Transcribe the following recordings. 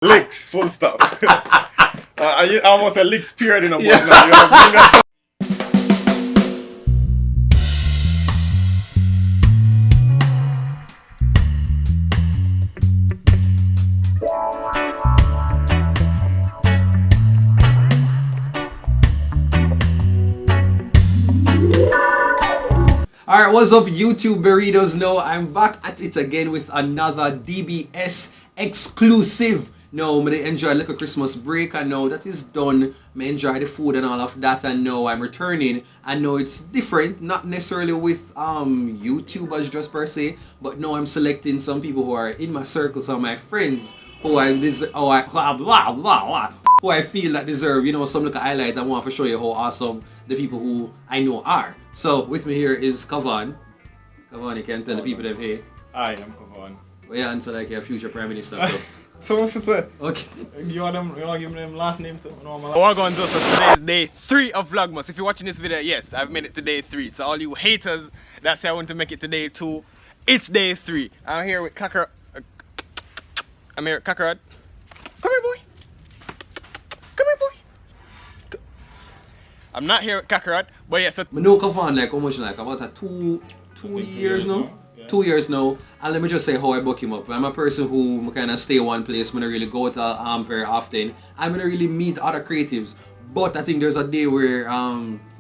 Licks, full stop. I almost a licks period in a book now. You know, bring that. Alright, what's up YouTube burritos? No, I'm back at it again with another DBS exclusive. No, I enjoy like a Christmas break and now that is done. I enjoy the food and all of that and now I'm returning. I know it's different, not necessarily with YouTubers just per se, but now I'm selecting some people who are in my circle, some of my friends who I feel that deserve, you know, some little highlight. I want to show you how awesome the people who I know are. So with me here is Kavouhn. Kavouhn, you can tell the people them, hey. I am Kavouhn. Well, yeah, answer like your future prime minister. So. So what for say? Okay. You want to give me them last name too? No, what I'm going to do, so today is day 3 of Vlogmas. If you're watching this video, yes, I've made it to day 3. So all you haters that say I want to make it to day 2, it's day 3. I'm here with Kakarot. I'm here with Kakarot. Come here, boy. Come here, boy. I'm not here with Kakarot, but yes. Yeah, so I know Kavouhn like almost like about two years now. Yeah. 2 years now, and let me just say how I book him up. I'm a person who kind of stay one place. I don't really go to very often. I don't really meet other creatives. But I think there's a day where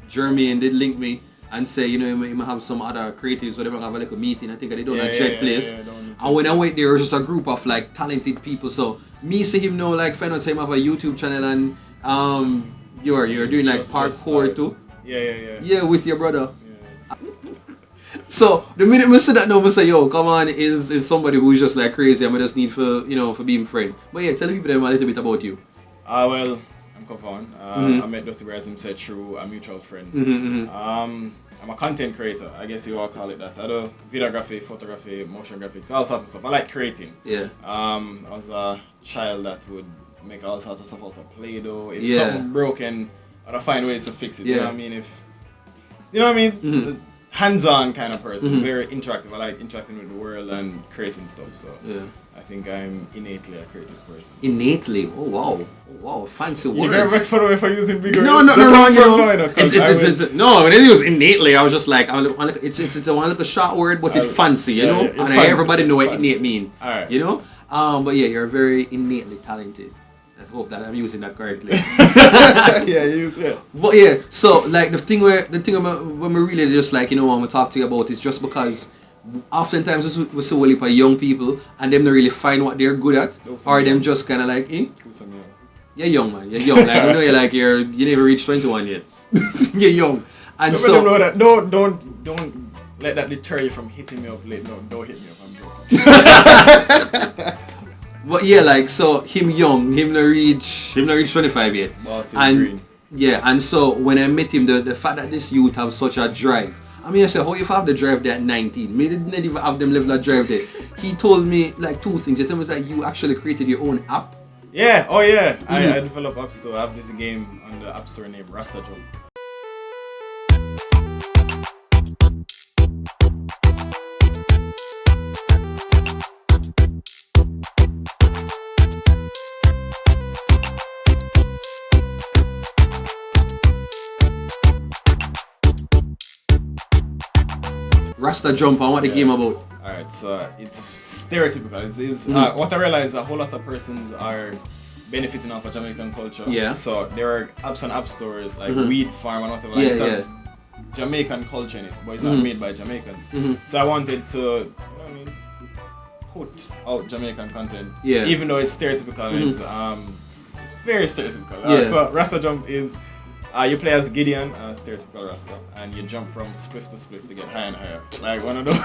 Jermaine did link me and say, you know, you might have some other creatives where they might have a little meeting. I think they done a Jet place. And when I went there, it was just a group of like talented people. So me see him now, like find out him have a YouTube channel and you're doing like parkour too. Yeah, with your brother. So the minute I see that now, I say, yo, Kavouhn is somebody who's just like crazy and we just need for, you know, for being friend. But yeah, tell the people a little bit about you. Well, I'm Kavouhn. I met Duttyberryshow said through a mutual friend. I'm a content creator, I guess you all call it that. I do videography, photography, motion graphics, all sorts of stuff. I like creating. Yeah. I was a child that would make all sorts of stuff out of Play-Doh. If something broken, I'd find ways to fix it. You know what I mean? You know what I mean? Hands-on kind of person, very interactive. I like interacting with the world and creating stuff. So I think I'm innately a creative person. Innately? Oh wow, fancy words. You never make fun of me for using bigger. No, wrong. You know, no, when it was innately, I was just like, it's a one little short word, but it's fancy, you know. And everybody know what innate mean. You know. But yeah, you're very innately talented. I hope that I'm using that correctly. yeah. But yeah, so like the thing when we really just like, you know, when we talk to you about is just because oftentimes we see a heap of young people and them don't really find what they're good at, or them just kind of like, you're young, man. You're young. Like, you know, you never reached 21 yet. You're young, and so know that. Don't let that deter you from hitting me up late. No, don't hit me up. I'm joking. But yeah, like, so him young, him not reach 25 yet. And green. Yeah, and so when I met him, the fact that this youth have such a drive. I mean, I said, how you have the drive there at 19? Me didn't even have them level of drive there. He told me like 2 things. He told me that you actually created your own app. Yeah, oh yeah. I developed App Store. I have this game on the App Store named Rasta Jump. Rasta Jump and what the game about? Alright, so it's stereotypical. What I realize, a whole lot of persons are benefiting off of Jamaican culture. Yeah. So there are apps and app stores like Weed Farm and whatever. Like that's Jamaican culture in it, but it's not made by Jamaicans. So I wanted to, you know what I mean, put out Jamaican content. Yeah. Even though it's stereotypical, it's very stereotypical. So Rasta Jump is you play as Gideon, stereotypical Rasta, and you jump from spliff to spliff to get higher and higher. Like one of those,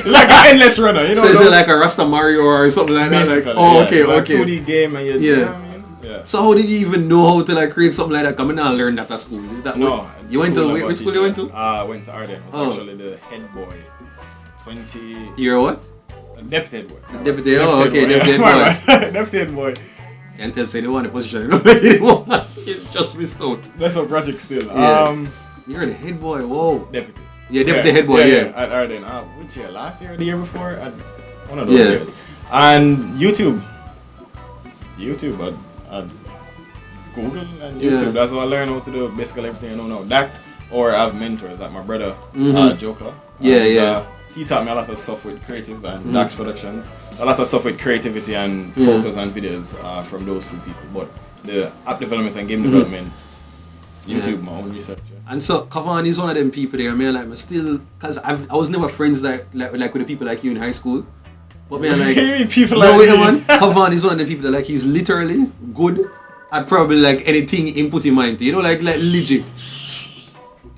like an endless runner, you know. So is it like a Rasta Mario or something like that? Like, okay. 2D game and you know what I mean? Yeah. So how did you even know how to like create something like that? Come and learn that at school. Is that no? You went to which school you went to? I went to Arden. I was actually the head boy. 20. You're what? Deputy head boy. Deputy. Oh, okay. Deputy head boy. Deputy head boy. Can't tell say they want a position. You know, like anymore. It's just missed out. That's a project still. You're the head boy. Whoa. Deputy. Yeah, deputy head boy. Yeah. At Arden. Which year? Last year or the year before? One of those years. And YouTube. YouTube, I'd Google and YouTube. That's what I learned how to do basically everything I know now. That or I have mentors like my brother, Joker. He taught me a lot of stuff with creative and Dax Productions. A lot of stuff with creativity and photos and videos from those two people. But the app development and game development, YouTube, my own research. And so Kavouhn is one of them people there, man. Like, still, cause I was never friends like with the people like you in high school. But man, like, people like wait, man. Kavouhn is one of the people that like he's literally good at probably like anything he put in mind to, you know, like legit.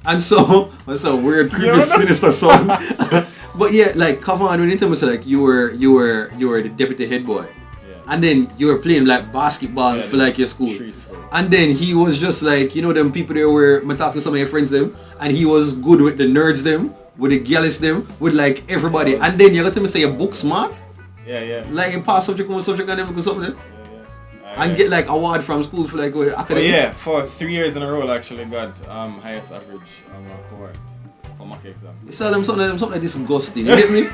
And so what's that weird, creepy, sinister song? But yeah, like Kavouhn, when you tell me so, like you were the deputy head boy. And then you were playing like basketball for like your school. And then he was just like, you know, them people there where I talk to some of your friends them, and he was good with the nerds them, with the girls them, with like everybody. And then you got to say you're book smart. Like you pass subject and then something. And get like award from school for like academic. For 3 years in a row I actually got highest average on my cohort for mock exam. You saw them something like disgusting, you get me?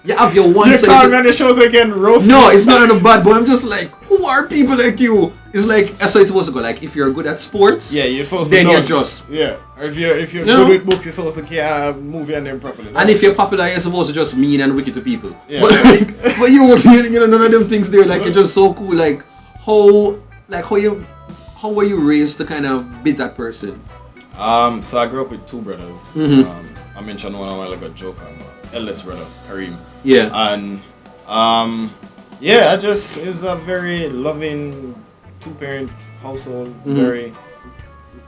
You have your one you can't me on the shows again, roast. No, it's not a bad, but I'm just like, who are people like you? It's like, that's how it's supposed to go. Like, if you're good at sports, you're supposed then to you're just. Yeah. Or if you're good with books, you're supposed to movie on them properly. No? And if you're popular, you're supposed to just mean and wicked to people. Yeah. But you know, none of them things there. Like, you're just so cool. Like, how were you raised to kind of be that person? So I grew up with two brothers. I mentioned one a while ago, Joker, my eldest brother, Kareem. Yeah. And I just is a very loving two-parent household, very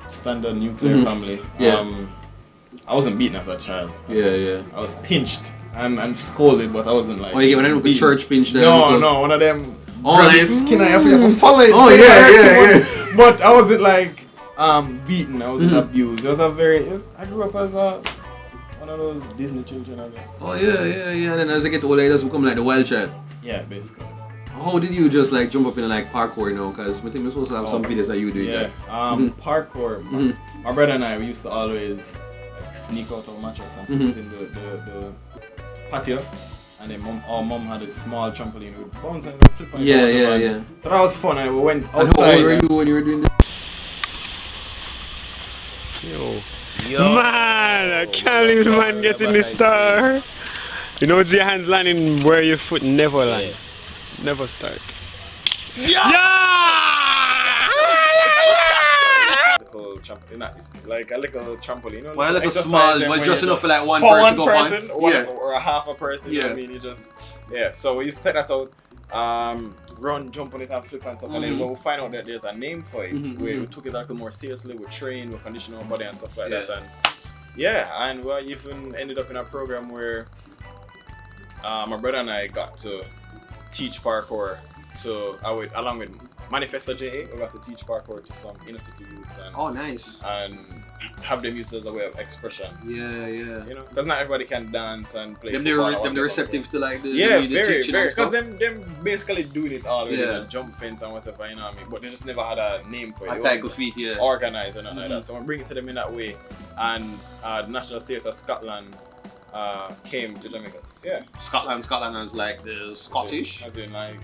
standard nuclear family. I wasn't beaten as a child. I was pinched and scolded, but I wasn't like. Oh, you get one of them church pinch there? No, one of them. Oh, like skin I have to follow it. Oh yeah. But I wasn't like beaten. I wasn't abused. It was I grew up as one of those Disney children, I guess. Oh yeah. And then as they get older, it does become like the wild child. Yeah, basically. How did you just like jump up in like parkour, you know? Because I think we're supposed to have some videos that you do. Parkour. My brother and I, we used to always like sneak out of mattress and put it in the patio. And then our mom had a small trampoline with bounce and flip on it. Yeah. So that was fun. And we went outside. And how old were you when you were doing this? Yo. Man, I can't believe the man getting the star. You know, it's your hands landing where your foot never land. Never start. Little trampoline, it's like a little trampoline. You know, well, like a small, but just enough for like one person to go on. Or a half a person. You know what I mean? You just So we used to take that out, run, jump on it and flip and stuff. And then when we find out that there's a name for it, we took it a little more seriously. We trained, we conditioned our body and stuff like that. And we even ended up in a program where my brother and I got to teach parkour along with Manifesta JA. We got to teach parkour to some inner city youths and nice. And have them used as a way of expression. Yeah. You know, because not everybody can dance and play football. They're receptive to like the very. Because them basically doing it already, the jump fence and whatever, you know what I mean. But they just never had a name for it. A tackle feet, organized or nothing like that. So we bring it to them in that way. And the National Theatre Scotland came to Jamaica. Yeah. Scotland is like the Scottish. As in like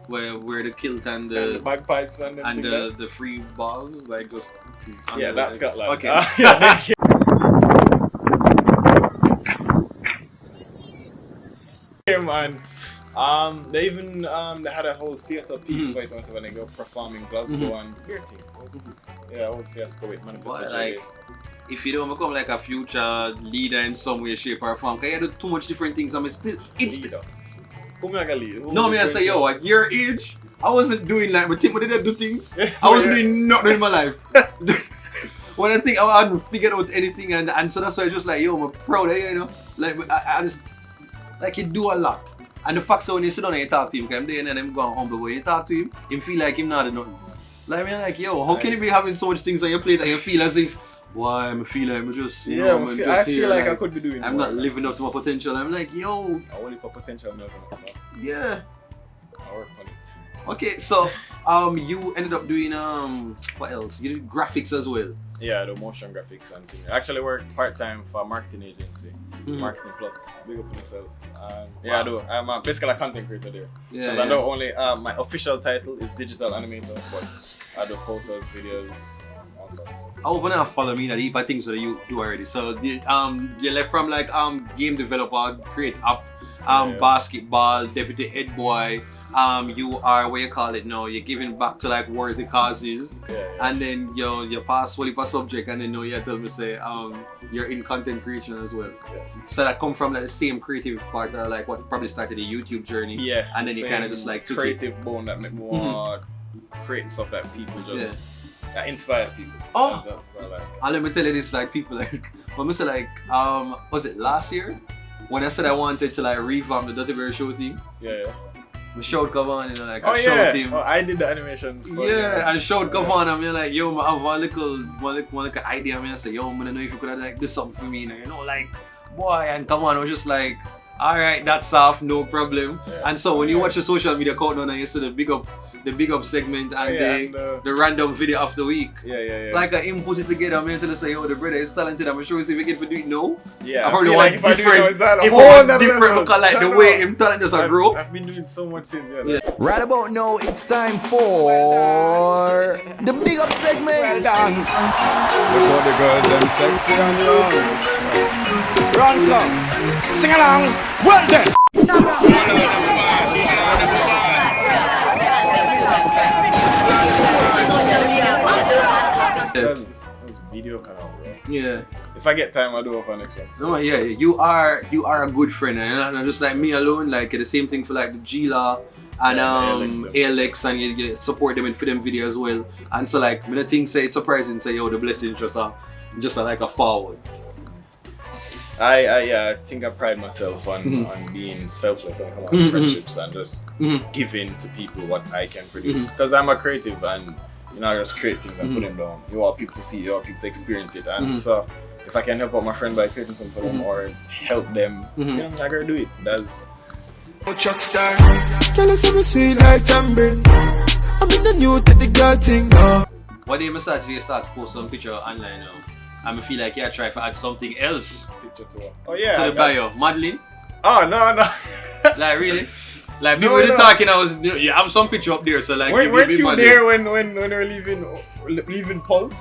where the kilt and the bagpipes and the free balls, like just that's Scotland. Okay. And they even they had a whole theatre piece for it when they go perform in Glasgow and beer team. A whole fiasco with Manifesta. Like, if you don't become like a future leader in some way, shape or form, because you do too much different things, No, I say, yo, at your age, I wasn't doing like, but did I do things? I wasn't doing nothing in my life. When I think I hadn't figured out anything, and so that's why I just like, yo, I'm proud of you, you know? Like, I just, like, you do a lot. And the fact so when you sit down and you talk to him, because I'm there and I'm going humble, but when you talk to him feel like him not doing nothing. Like, I'm like, yo, how can you be having so much things on your plate and you feel as if, why I'm feeling I'm just I feel like I could be doing I'm more, not living up to my potential. I'm like, yo, I only put potential in myself. Yeah. I work on it. Okay, so you ended up doing what else? You did graphics as well. Yeah, I do motion graphics and things. I actually work part-time for a marketing agency, Marketing Plus. Big up on myself. Yeah, I do. I'm basically a content creator there. Yeah, Because I don't only, my official title is digital animator, but I do photos, videos, all sorts of stuff. I hope you follow me that heap of things that you do already. So you left from like game developer, create app, basketball, deputy head boy. You are what you call it now. You're giving back to like worthy causes, and then you pass fully per subject, and then you tell me say you're in content creation as well. So that come from like the same creative part, like what probably started the YouTube journey. Yeah, and then you kind of just like took creative bone that make me want to create stuff that people just that inspire people. Oh, that's like. And let me tell you this, like people like when I say like was it last year when I said I wanted to like revamp the Duttyberryshow thing? Yeah. We showed Kavouhn, I showed him. Oh, I did the animations. I showed Kavouhn. I'm like, yo, I have one little idea. I say, yo, I don't know if you could have like do something for me, like, boy. And Kavoun was just like, all right, that's off, no problem. And so when you watch the social media countdown and you see the big up segment and the random video of the week, like I input it together, I'm to say, yo, the brother is talented. I'm sure if we get to do it now. Yeah, I probably want like if different, I do it, if I want different because like the way him talent just grow. I've been doing so much since. Right about now, it's time for the big up segment. Well done. Before the girls them sexy and young. Run club. Sing along. Well then. That's video canal, bro. Yeah. If I get time, I'll do it for next one. No, yeah, you are a good friend, and not just like me alone. Like the same thing for like the G-Law and ALX, and you support them and for them video as well. And so like, when the thing say it's surprising, say yo, the blessing just like a forward. I think I pride myself on being selfless when it comes to friendships and just giving to people what I can produce. Because I'm a creative and I just create things and put them down. You want people to see it, you want people to experience it. And so if I can help out my friend by creating something for them or help them, I gotta do it. That's Chuck star. Tell us something sweet like tambourine. I'm in the new to the girl thing now. One day I start to post some picture online now. I feel like try to add something else picture to her. Oh yeah. to the bio. Modeling? Oh no. Like really? Like people were talking, I have some picture up there, so like weren't you there when we were leaving Pulse?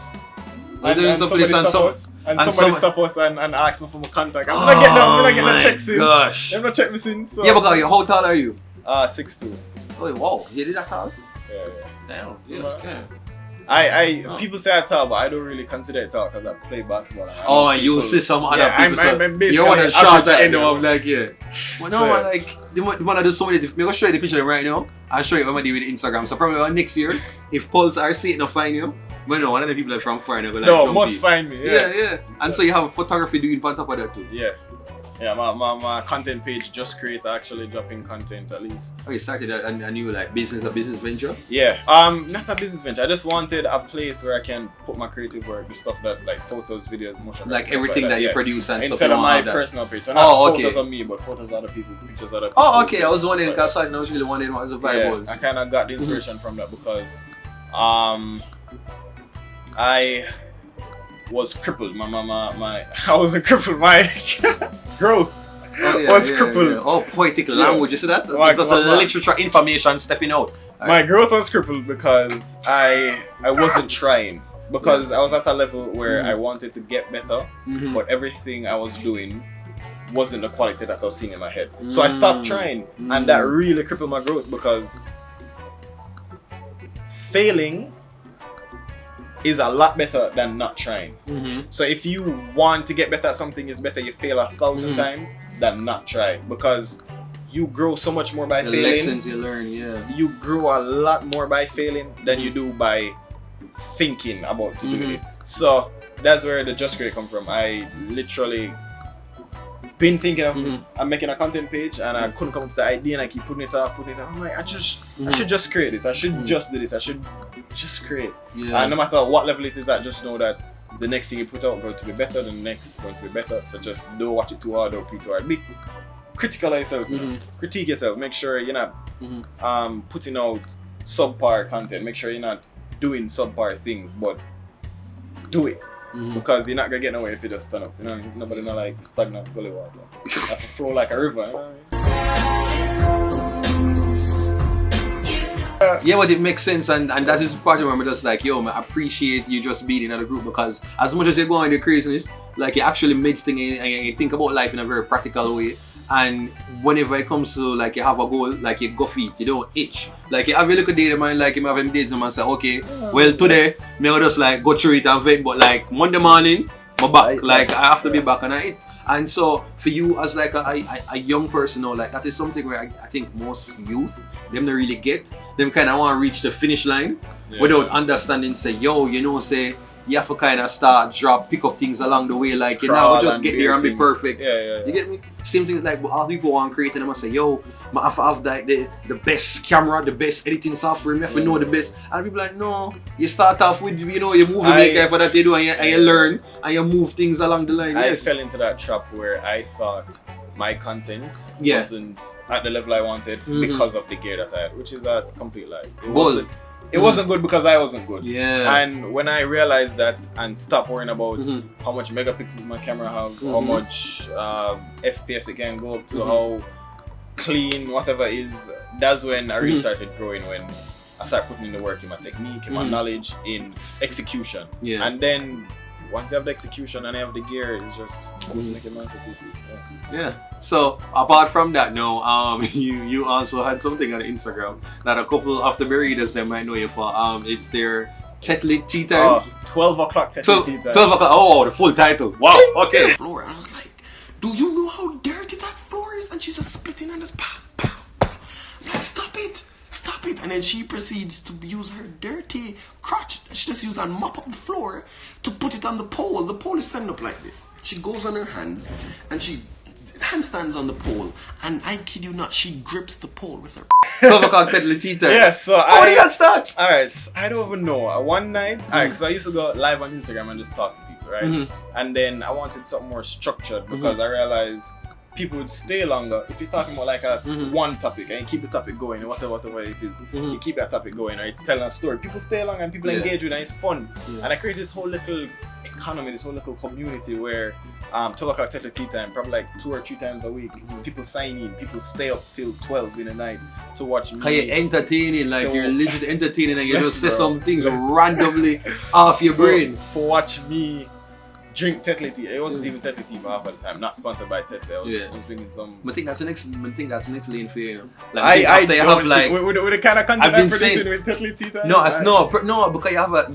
And somebody stopped us and asked me for my contact. I'm gonna get the check since. Gosh. I'm not check me since. So. Yeah, but how tall are you? 6'2". Oh wow, you did that tall? Yeah. Damn, yes, People say I tall, but I don't really consider it tall because I play basketball. And you see some other people. I'm basically you want to short at end of like But no, so, man, like they want to do so many. I'm gonna show you the picture right now. I'll show you what I do with Instagram. So probably next year, if Pulse are seeing to find you, but no, one of the people are from foreign. Like, must find me. Yeah. And so you have photography doing on top of that too. Yeah, my content page, Just Create, actually dropping content at least. Oh, you started a new like business venture? Yeah, not a business venture. I just wanted a place where I can put my creative work, the stuff that like photos, videos, motion, like everything that you produce and instead stuff. of my personal page. So not photos of me, but photos of other people, pictures of other people. Oh, okay. I was wondering because I was really wondering what the vibe was. I kind of got the inspiration from that because I was crippled. I wasn't crippled. My growth was crippled. Yeah. Oh, poetic language. You see that? That's a literature information stepping out. My growth was crippled because I wasn't trying. Because I was at a level where I wanted to get better, but everything I was doing wasn't the quality that I was seeing in my head. So I stopped trying, and that really crippled my growth because failing is a lot better than not trying. So if you want to get better at something, it's better you fail 1,000 times than not try, because you grow so much more by failing. The lessons you learn, you grow a lot more by failing than you do by thinking about doing it. So that's where the Just Create come from. I literally been thinking of I'm making a content page and I couldn't come up with the idea and I keep putting it off. I'm like, I should just create this. I should just do this. I should just create. And no matter what level it is at, just know that the next thing you put out going to be better, the next going to be better. So just don't watch it too hard, don't be too hard. Be critical of yourself, critique yourself. Make sure you're not putting out subpar content. Make sure you're not doing subpar things, but do it. Because you're not gonna get nowhere if you just stand up. You know what I mean? Nobody not like stagnant gully water. You have to flow like a river. You know what I mean? Yeah, but it makes sense, and that is part of where I'm just like, yo, man, I appreciate you just being in the group, because as much as you go on the craziness, like you actually made things and you think about life in a very practical way. And whenever it comes to like you have a goal, like you go for it, you don't itch. Like you have a little day in mind, like you have him days and say, okay, well today, me will just like go through it and vent, but like Monday morning, my back, like I have to be back and I eat. And so for you as like a young person, you know, like that is something where I think most youth, them don't really get. Them kind of want to reach the finish line without understanding, say, yo, you know, say, you have to kind of start, drop, pick up things along the way. Like, you know, just get there and be perfect. Yeah. You get me? Same thing like all people want to create, and I say, yo, I have to have like the best camera, the best editing software, you have to know the best. And people like, no, you start off with, you know, your movie maker for that you do, and you learn, and you move things along the line. I fell into that trap where I thought my content wasn't at the level I wanted because of the gear that I had, which is a complete lie. It wasn't good because I wasn't good. Yeah. And when I realized that and stopped worrying about how much megapixels my camera have, how much FPS it can go up to, how clean whatever is, that's when I really started growing, when I started putting in the work in my technique, in my knowledge, in execution. Yeah. And then once you have the execution and you have the gear, it's just making masterpieces. Yeah. So apart from that, no, you also had something on Instagram that a couple of the Berryers them might know you for. It's their Tetlit Tea Time. 12 o'clock Tetlit Tea Time. 12 o'clock. Oh, the full title. Wow. Okay. Floor. And I was like, do you know how dirty that floor is? And she's just splitting on this pow, pow, pow. I'm like, stop it. And then she proceeds to use her dirty crotch. She just uses and mop up the floor to put it on the pole. The pole is standing up like this. She goes on her hands and she handstands on the pole, and I kid you not, she grips the pole with her. 12 o'clock Tetlit Tea Time. Yeah, so how did that start? Alright, so I don't even know. One night, because I used to go live on Instagram and just talk to people, right? And then I wanted something more structured because I realized people would stay longer if you're talking about like a one topic and you keep the topic going, whatever it is. You keep that topic going, or it's telling a story. People stay long and people engage with it, and it's fun. And I created this whole little economy, this whole little community where 12 o'clock Tetlit Tea Time, probably like 2 or 3 times a week. People sign in, people stay up till 12 in the night to watch me. You're entertaining, like you're legit entertaining, and you just say some things randomly off your brain. For watch me drink Tetlit tea. It wasn't even Tetlit tea for half of the time. Not sponsored by Tetlit. I was drinking some. I think that's the next lane for you. You know? Like, I have like with the kind of content I'm producing with Tetlit tea time. No, because you have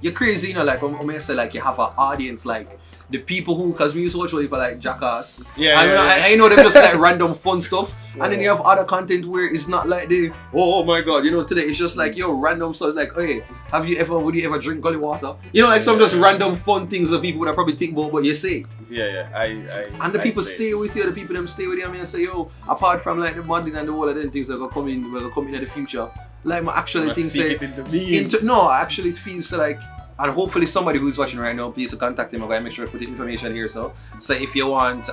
you're crazy. You know, like when I say like you have an audience, like the people who, because we used to watch people like Jackass. I know them just like random fun stuff. And then you have other content where it's not like the, oh my god, you know, today it's just like, yo, random stuff like, hey, would you ever drink gully water? You know, like some just random fun things that people would probably think about, but you say it. And the people stay with you, the people them stay with you. I mean, I say, yo, apart from like the modeling and the whole of them things that will come in the future, like my actually things say, actually it feels like, and hopefully somebody who's watching right now, please contact him. I'm going to make sure I put the information here. So if you want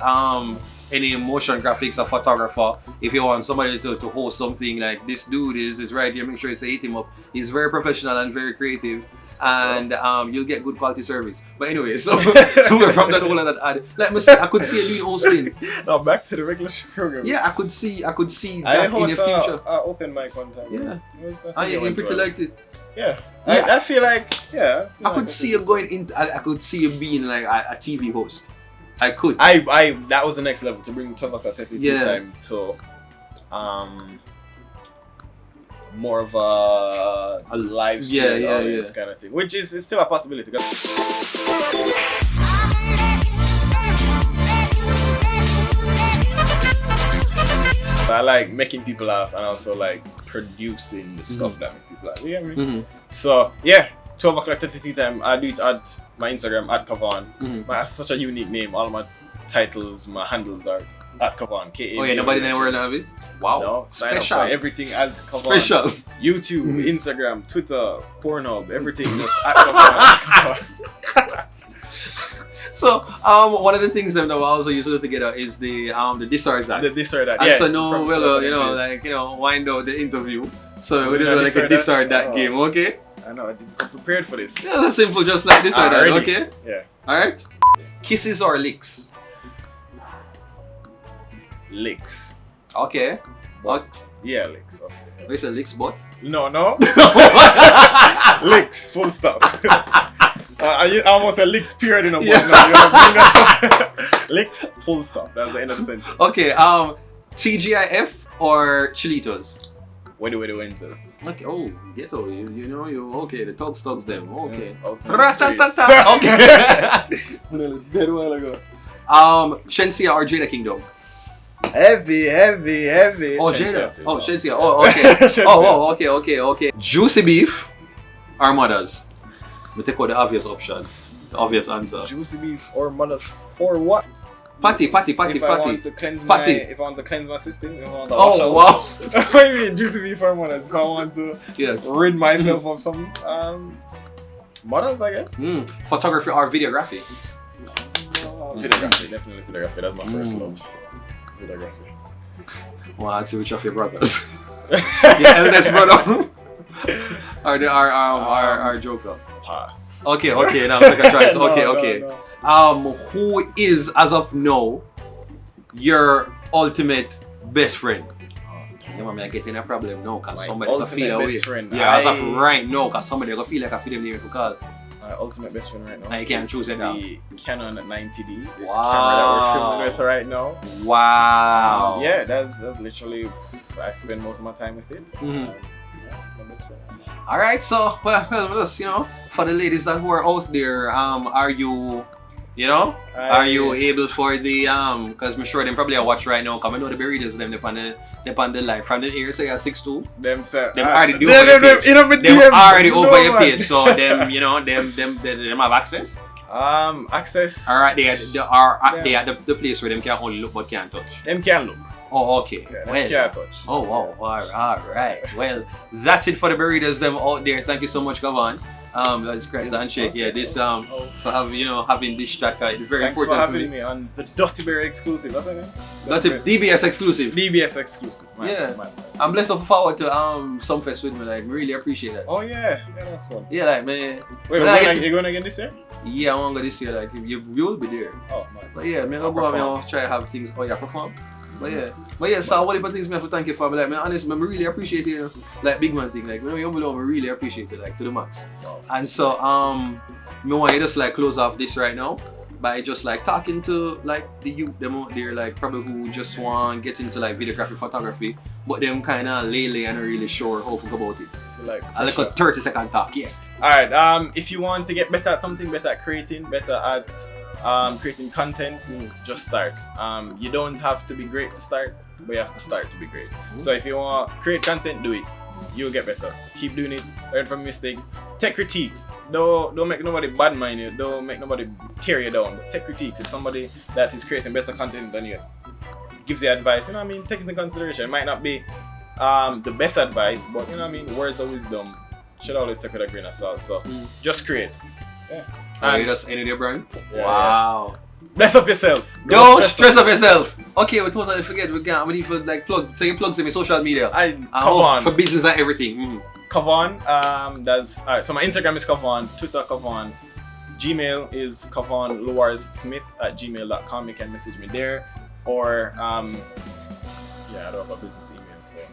any motion graphics or photographer, if you want somebody to host something, like this dude is right here, make sure you hit him up. He's very professional and very creative, and you'll get good quality service. But anyway, so somewhere from that whole of that ad, let me see, I could see you doing hosting. Now back to the regular program. Yeah, I could see that in the future. Open mic one time. Yeah, you pretty liked it. Yeah. I feel like, I could see you going into, I could see you being like a TV host. I could. That was the next level, to bring 12 o'clock Tetlit Tea Time to more of a live stream audience kind of thing, which is still a possibility. I like making people laugh and also like producing the stuff that make people laugh. You get me? So yeah, 12 o'clock Tetlit Tea Time. I do it at my Instagram at Kavouhn. That's such a unique name. All my titles, my handles are at Kavouhn. K-A-V-O-N. Oh yeah, nobody never heard of it? Wow. No, sign up for everything as Kavouhn. Special. YouTube, Instagram, Twitter, Pornhub, everything just at Kavouhn. So one of the things that we also used to do together is the this or that. The this or that. And so now we'll wind out the interview. So we do like a this or that game, okay? I know, I'm prepared for this. Yeah, that's simple, just like this or that, okay? Yeah. Alright? Kisses or licks? Licks. Okay. Yeah, licks. Okay. What you say, licks but? No. Licks, full stop. I almost said licks period in a book. Yeah. No, you know, bring that up. Licks, full stop. That's the end of the sentence. Okay, TGIF or Chilitos? Where the Wednesdays? Okay, oh, ghetto, you know, okay, the thugs them, okay. Ultimate Ratatata, okay. Dead while ago. Shensia or Jada Kingdom? Heavy. Oh, Shensia, Jada. Oh, Shensia. Oh, okay. Shensia. Okay. Juicy beef or mothers? We take out the obvious option. The obvious answer. Juicy beef or mothers for what? Patty. If I want to cleanse my system, if I want to Oh, wow. What do you mean, juicy beef or mothers? If I want to rid myself of some mothers, I guess. Photography or videography? Videography, definitely videography. That's my first love. Videography. Well, actually, which of your brothers? Your eldest brother? Our joker? Pass. Okay, now take a choice. Okay. No. Who is, as of now, your ultimate best friend? You know, I'm getting a problem now because somebody can feel away. Yeah, as of right now, because somebody can feel like I feel them near to call. My ultimate best friend right now. And you can't choose it now. The Canon 90D. This Wow. camera that we're filming with right now. Wow. Yeah, that's literally, I spend most of my time with it. Yeah, it's my best friend. Alright, so, well, just, you know, for the ladies that who are out there, are you able for the, because I'm sure them probably are watch right now, because I know the burritos, them, they're on the live. From the here, say you're 6'2". Them already over your page. Them already over your page, so them, you know, them have access? Access. Alright, they are at the place where them can only look but can't touch. Them can look. Oh, okay. Yeah, well, can't touch. Oh, wow. Alright. Well, that's it for the burritos, them out there. Thank you so much, Kavouhn. Let's scratch the handshake. Yeah, this for having this chat, it's very Thanks important. for having me on the Duttyberry exclusive. That's what I mean? DBS exclusive. DBS exclusive. I'm blessed up forward to Sumfest with me. Like, really appreciate that. Oh yeah, that was fun. Yeah, like man. Wait, you going again this year? Yeah, I want to go this year. Like, you will be there. Oh man. But yeah, man, I'll try to have things. Oh yeah, perform. But yeah, so what about things I have to thank you for? But like, man, honestly, I really appreciate it, you know, like big man thing, like, when you I really appreciate it, like, to the max. And so, me want you just like close off this right now by just like talking to like the youth them out there, like probably who just want to get into like videography, photography, but them kind of lately and not really sure how to go about it. Like a 30-second talk, yeah. Alright, if you want to get better at something, better at creating, better at creating content, just start. You don't have to be great to start, but you have to start to be great. So if you want to create content, do it. You'll get better. Keep doing it. Learn from mistakes. Take critiques. Don't make nobody bad mind you. Don't make nobody tear you down. But take critiques. If somebody that is creating better content than you gives you advice, you know what I mean, take it into consideration. It might not be the best advice, but you know what I mean, words of wisdom should always take with a grain of salt. So just create. Yeah. And you just ended your brand? Yeah, wow. Yeah. Bless up yourself. Don't stress up yourself. Okay, we totally forget. We need to like plug. So you plug some social media. Kavouhn. For business and everything. Kavouhn. So my Instagram is Kavouhn. Twitter Kavouhn. Gmail is KavouhnLuarsSmith@gmail.com. You can message me there. Or I don't have a business email for.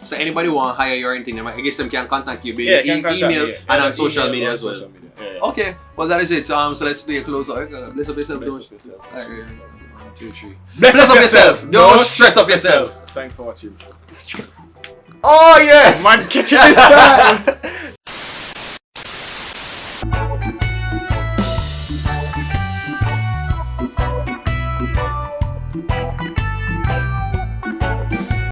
So anybody want to hire you or anything, I guess them can contact you via email and on social media as well. Yeah. Okay, well that is it. So let's do a close up. Bless up yourself. 1, 2, 3. Bless up yourself. Don't stress up yourself. Thanks for watching. Oh yes. Man, catch you this time.